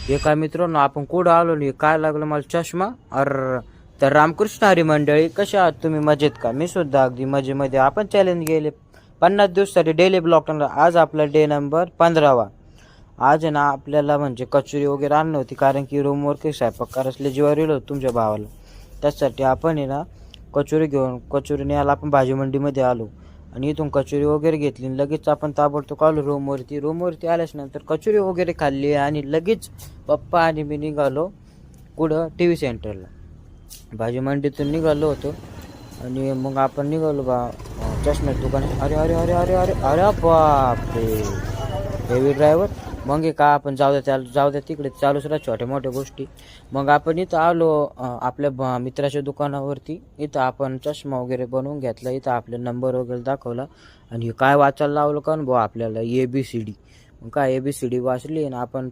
हे काय मित्रांनो, आपण कुठं आलो नाही, काय लागलं मला चष्मा. तर रामकृष्ण हरी मंडळी, कशा आहात तुम्ही? मजेत का? मी सुद्धा अगदी मजेमध्ये. आपण चॅलेंज गेले 50 दिवसासाठी डेली ब्लॉग टाकला. आज आपला डे नंबर 15वा. आज आहे ना आपल्याला म्हणजे कचोरी वगैरे आणली होती, कारण की रूमवर काही स्वयंपाक करायला जीवावर येलो होतं तुमच्या भावाला. त्याचसाठी आपण आहे ना कचोरी न्यायला आपण भाजी मंडीमध्ये आलो आणि इथून कचोरी वगैरे घेतली आणि लगेच आपण ताबडतोब आलो रूमवरती आल्याच नंतर कचोरी वगैरे खाल्ली आणि लगेच पप्पा आणि मी निघालो कुठं टी व्ही सेंटरला. भाजी मंडीतून निघालो होतो आणि मग आपण निघालो चष्म्याच्या दुकान. अरे अरे अरे अरे अरे अरे बापरे, हेवी ड्रायव्हर. मग हे का आपण जाऊ द्या तिकडे, चालूच राहा छोट्या मोठ्या गोष्टी. मग आपण इथं आलो आपल्या मित्राच्या दुकानावरती. इथं आपण चष्मा वगैरे बनवून घेतला, इथं आपले नंबर वगैरे दाखवला आणि काय वाचायला लावलं का भाऊ आपल्याला ABCD. मग काय ABCD वाचली आणि आपण